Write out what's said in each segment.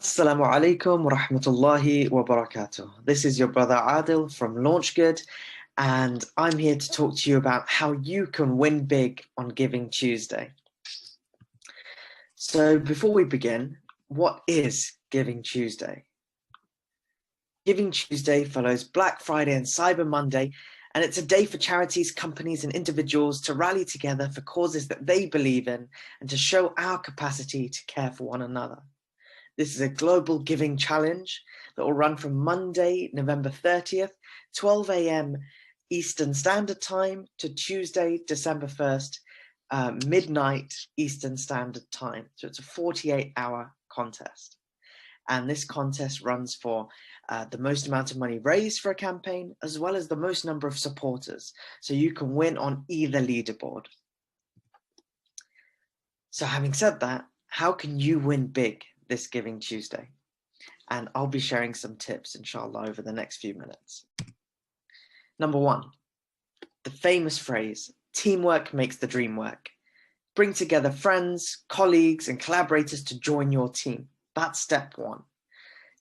Assalamu alaikum wa rahmatullahi wa barakatuh. This is your brother Adil from LaunchGood, and I'm here to talk to you about how you can win big on Giving Tuesday. So before we begin, what is Giving Tuesday? Giving Tuesday follows Black Friday and Cyber Monday, and it's a day for charities, companies, and individuals to rally together for causes that they believe in and to show our capacity to care for one another. This is a global giving challenge that will run from Monday, November 30th, 12 a.m. Eastern Standard Time to Tuesday, December 1st, midnight Eastern Standard Time. So it's a 48-hour contest. And this contest runs for the most amount of money raised for a campaign, as well as the most number of supporters. So you can win on either leaderboard. So having said that, how can you win big this Giving Tuesday? And I'll be sharing some tips, inshallah, over the next few minutes. Number one, the famous phrase, teamwork makes the dream work. Bring together friends, colleagues, and collaborators to join your team. That's step one.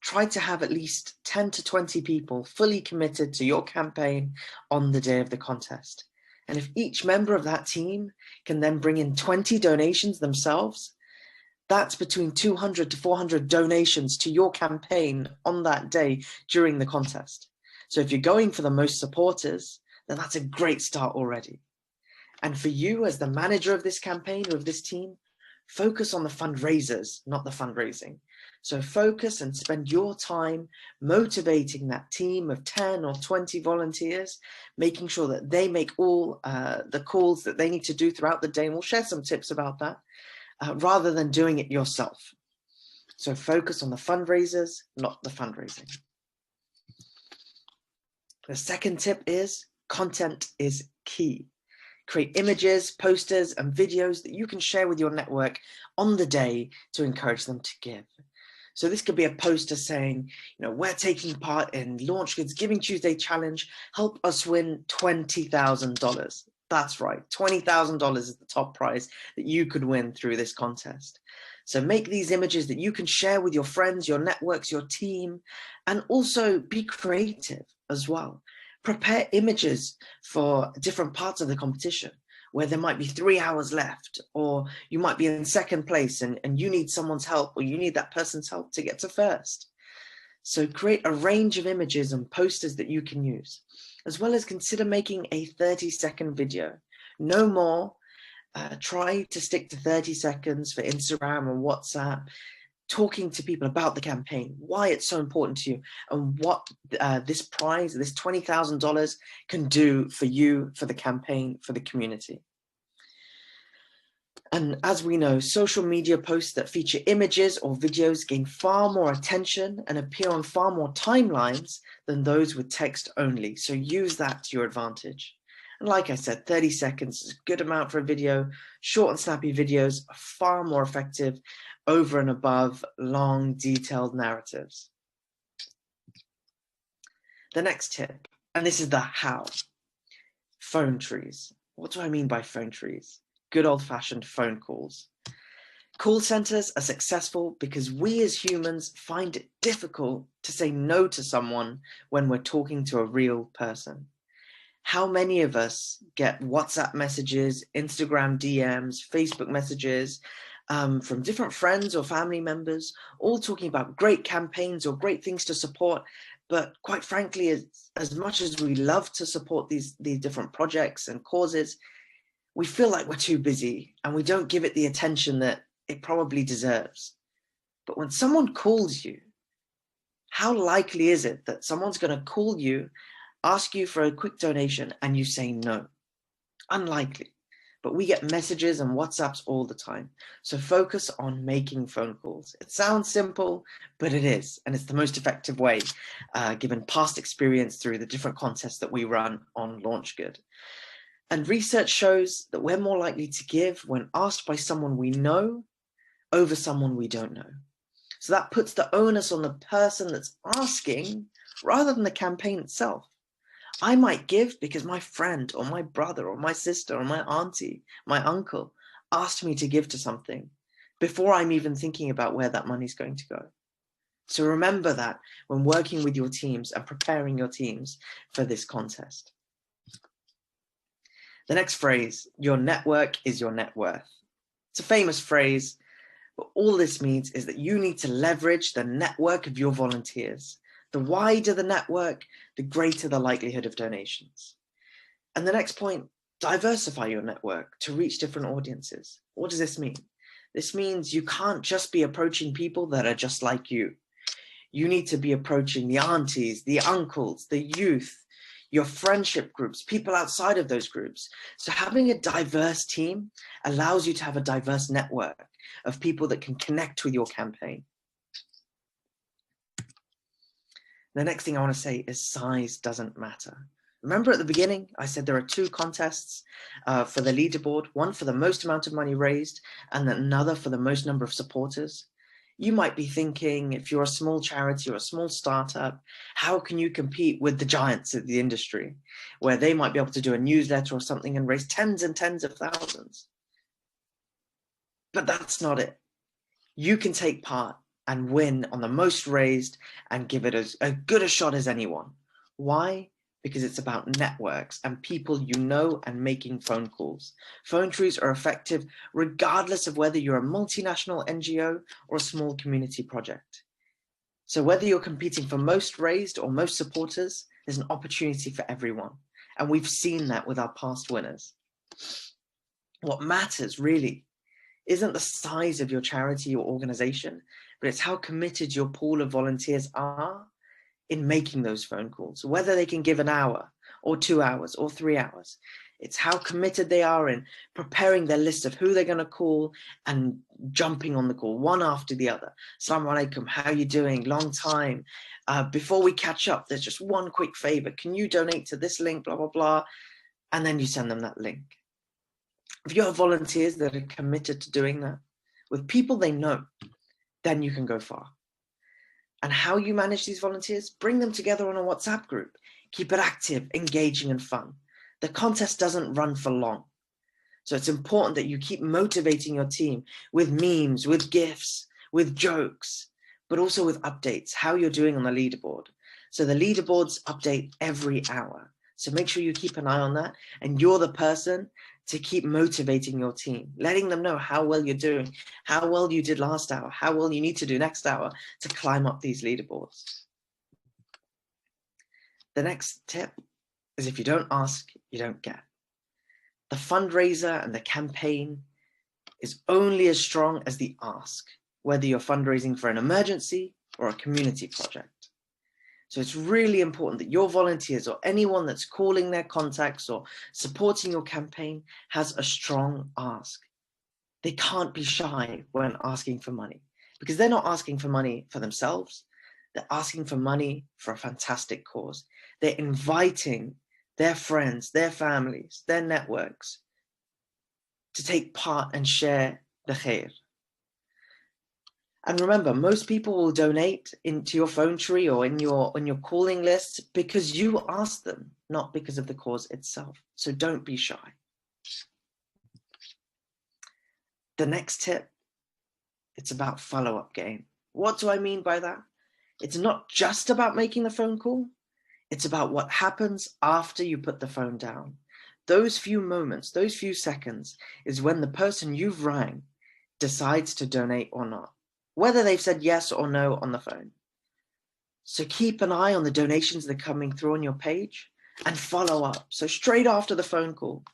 Try to have at least 10 to 20 people fully committed to your campaign on the day of the contest. And if each member of that team can then bring in 20 donations themselves, that's between 200 to 400 donations to your campaign on that day during the contest. So if you're going for the most supporters, then that's a great start already. And for you as the manager of this campaign or of this team, focus on the fundraisers, not the fundraising. So focus and spend your time motivating that team of 10 or 20 volunteers, making sure that they make all the calls that they need to do throughout the day. And we'll share some tips about that. Rather than doing it yourself. So focus on the fundraisers, not the fundraising. The second tip is content is key. Create images, posters, and videos that you can share with your network on the day to encourage them to give. So this could be a poster saying, we're taking part in LaunchGood's Giving Tuesday challenge. Help us win $20,000. That's right, $20,000 is the top prize that you could win through this contest. So make these images that you can share with your friends, your networks, your team, and also be creative as well. Prepare images for different parts of the competition where there might be 3 hours left, or you might be in second place and you need someone's help, or you need that person's help to get to first. So create a range of images and posters that you can use, as well as consider making a 30-second video. No more. Try to stick to 30 seconds for Instagram or WhatsApp, talking to people about the campaign, why it's so important to you, and what this prize, this $20,000 can do for you, for the campaign, for the community. And as we know, social media posts that feature images or videos gain far more attention and appear on far more timelines than those with text only. So use that to your advantage. And like I said, 30 seconds is a good amount for a video. Short and snappy videos are far more effective over and above long, detailed narratives. The next tip, and this is the how. Phone trees. What do I mean by phone trees? Good old-fashioned phone calls. Call centers are successful because we as humans find it difficult to say no to someone when we're talking to a real person. How many of us get WhatsApp messages, Instagram DMs, Facebook messages from different friends or family members, all talking about great campaigns or great things to support, but quite frankly, as much as we love to support these different projects and causes, we feel like we're too busy and we don't give it the attention that it probably deserves. But when someone calls you, how likely is it that someone's going to call you, ask you for a quick donation, and you say no? Unlikely. But we get messages and WhatsApps all the time. So focus on making phone calls. It sounds simple, but it is. And it's the most effective way, given past experience through the different contests that we run on LaunchGood. And research shows that we're more likely to give when asked by someone we know over someone we don't know. So that puts the onus on the person that's asking rather than the campaign itself. I might give because my friend or my brother or my sister or my auntie, my uncle asked me to give to something before I'm even thinking about where that money's going to go. So remember that when working with your teams and preparing your teams for this contest. The next phrase, your network is your net worth. It's a famous phrase, but all this means is that you need to leverage the network of your volunteers. The wider the network, the greater the likelihood of donations. And the next point, diversify your network to reach different audiences. What does this mean? This means you can't just be approaching people that are just like you. You need to be approaching the aunties, the uncles, the youth, your friendship groups, people outside of those groups. So having a diverse team allows you to have a diverse network of people that can connect with your campaign. The next thing I want to say is size doesn't matter. Remember at the beginning, I said there are two contests for the leaderboard, one for the most amount of money raised and another for the most number of supporters. You might be thinking, if you're a small charity or a small startup, how can you compete with the giants of the industry, where they might be able to do a newsletter or something and raise tens and tens of thousands? But that's not it. You can take part and win on the most raised and give it as good a shot as anyone. Why? Because it's about networks and people you know and making phone calls. Phone trees are effective regardless of whether you're a multinational NGO or a small community project. So whether you're competing for most raised or most supporters, there's an opportunity for everyone. And we've seen that with our past winners. What matters really isn't the size of your charity or organization, but it's how committed your pool of volunteers are in making those phone calls, whether they can give an hour or 2 hours or 3 hours. It's how committed they are in preparing their list of who they're going to call and jumping on the call one after the other. Assalamu alaikum, how are you doing? Long time. Before we catch up, there's just one quick favor. Can you donate to this link, blah, blah, blah. And then you send them that link. If you have volunteers that are committed to doing that with people they know, then you can go far. And how you manage these volunteers, bring them together on a WhatsApp group. Keep it active, engaging, and fun. The contest doesn't run for long. So it's important that you keep motivating your team with memes, with GIFs, with jokes, but also with updates, how you're doing on the leaderboard. So the leaderboards update every hour. So make sure you keep an eye on that. And you're the person to keep motivating your team, letting them know how well you're doing, how well you did last hour, how well you need to do next hour to climb up these leaderboards. The next tip is if you don't ask, you don't get. The fundraiser and the campaign is only as strong as the ask, whether you're fundraising for an emergency or a community project. So it's really important that your volunteers or anyone that's calling their contacts or supporting your campaign has a strong ask. They can't be shy when asking for money because they're not asking for money for themselves. They're asking for money for a fantastic cause. They're inviting their friends, their families, their networks to take part and share the khair. And remember, most people will donate into your phone tree or on your calling list because you asked them, not because of the cause itself. So don't be shy. The next tip, it's about follow-up game. What do I mean by that? It's not just about making the phone call. It's about what happens after you put the phone down. Those few moments, those few seconds is when the person you've rang decides to donate or not, whether they've said yes or no on the phone. So keep an eye on the donations that are coming through on your page and follow up. So straight after the phone call,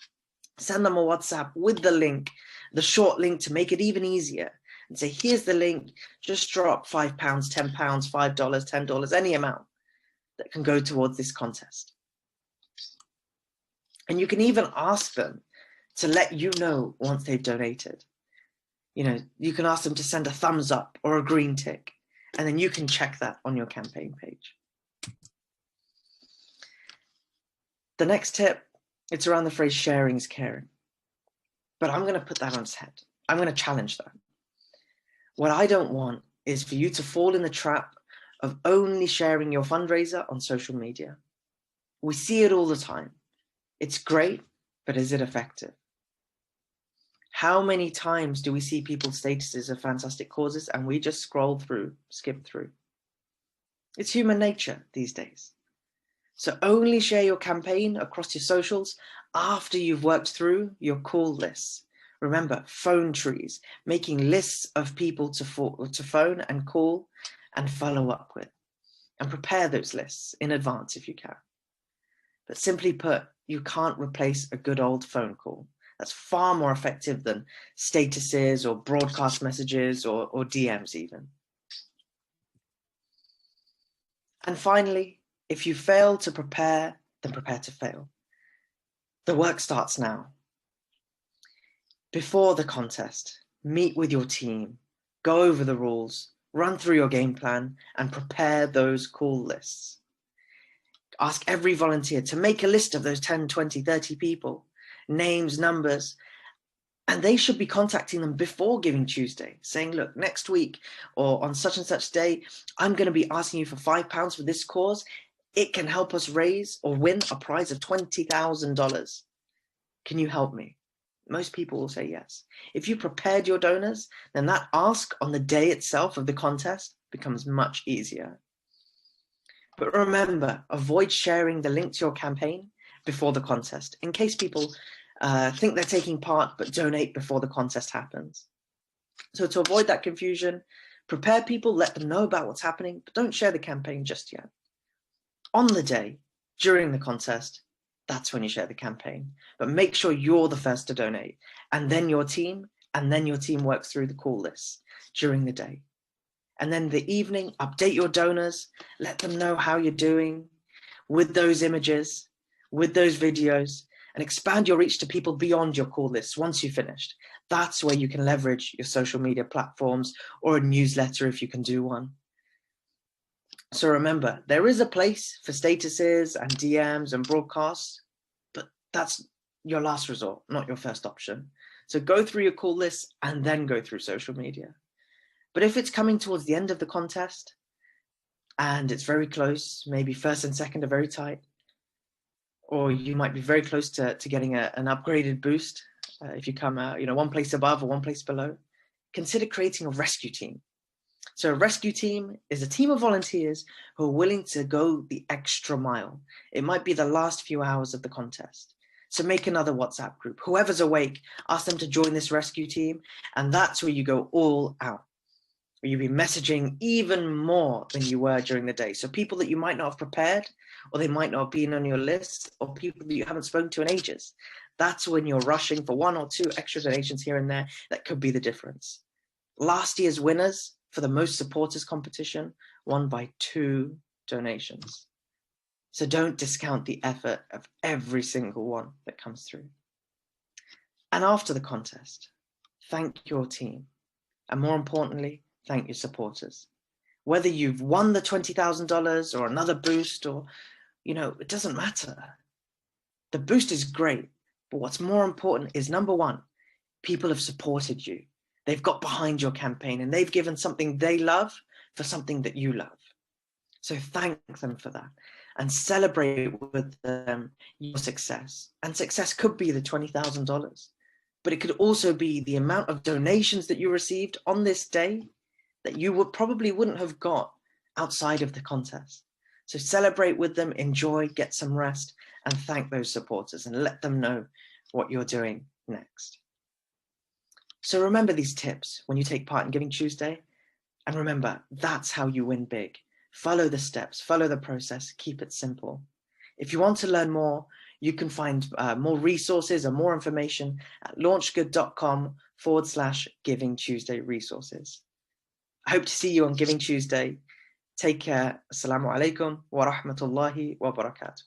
send them a WhatsApp with the link, the short link to make it even easier, and say, here's the link, just drop £5, £10, $5, $10, any amount that can go towards this contest. And you can even ask them to let you know once they've donated. You know, you can ask them to send a thumbs up or a green tick, and then you can check that on your campaign page. The next tip, it's around the phrase sharing is caring. But I'm going to put that on its head. I'm going to challenge that. What I don't want is for you to fall in the trap of only sharing your fundraiser on social media. We see it all the time. It's great, but is it effective? How many times do we see people's statuses of fantastic causes and we just scroll through, skip through? It's human nature these days. So only share your campaign across your socials after you've worked through your call lists. Remember, phone trees, making lists of people to phone and call and follow up with, and prepare those lists in advance if you can. But simply put, you can't replace a good old phone call. That's far more effective than statuses or broadcast messages or DMs even. And finally, if you fail to prepare, then prepare to fail. The work starts now. Before the contest, meet with your team, go over the rules, run through your game plan, and prepare those call lists. Ask every volunteer to make a list of those 10, 20, 30 people, names, numbers, and they should be contacting them before Giving Tuesday, saying, look, next week or on such and such day, I'm going to be asking you for £5 for this cause. It can help us raise or win a prize of $20,000. Can you help me? Most people will say yes. If you prepared your donors, then that ask on the day itself of the contest becomes much easier. But remember, avoid sharing the link to your campaign before the contest in case people think they're taking part but donate before the contest happens. So to avoid that confusion, prepare people, let them know about what's happening, but don't share the campaign just yet. On the day, during the contest, that's when you share the campaign. But make sure you're the first to donate, and then your team works through the call lists during the day. And then the evening, update your donors, let them know how you're doing with those images, with those videos, and expand your reach to people beyond your call lists once you've finished. That's where you can leverage your social media platforms or a newsletter if you can do one. So remember, there is a place for statuses and DMs and broadcasts, but that's your last resort, not your first option. So go through your call lists and then go through social media. But if it's coming towards the end of the contest and it's very close, maybe first and second are very tight, or you might be very close to getting an upgraded boost if you come out, one place above or one place below, consider creating a rescue team. So a rescue team is a team of volunteers who are willing to go the extra mile. It might be the last few hours of the contest. So make another WhatsApp group. Whoever's awake, ask them to join this rescue team, and that's where you go all out. Where you'll be messaging even more than you were during the day. So people that you might not have prepared, or they might not have been on your list, or people that you haven't spoken to in ages. That's when you're rushing for 1 or 2 extra donations here and there. That could be the difference. Last year's winners for the most supporters competition won by 2 donations. So don't discount the effort of every single one that comes through. And after the contest, thank your team. And more importantly, thank your supporters. Whether you've won the $20,000 or another boost or, it doesn't matter. The boost is great, but what's more important is, number one, people have supported you. They've got behind your campaign and they've given something they love for something that you love. So thank them for that and celebrate with them your success. And success could be the $20,000, but it could also be the amount of donations that you received on this day that you probably wouldn't have got outside of the contest. So celebrate with them, enjoy, get some rest, and thank those supporters and let them know what you're doing next. So remember these tips when you take part in Giving Tuesday. And remember, that's how you win big. Follow the steps, follow the process, keep it simple. If you want to learn more, you can find more resources and more information at launchgood.com/Giving Tuesday resources. I hope to see you on Giving Tuesday. Take care. Assalamu alaikum wa rahmatullahi wa barakatuh.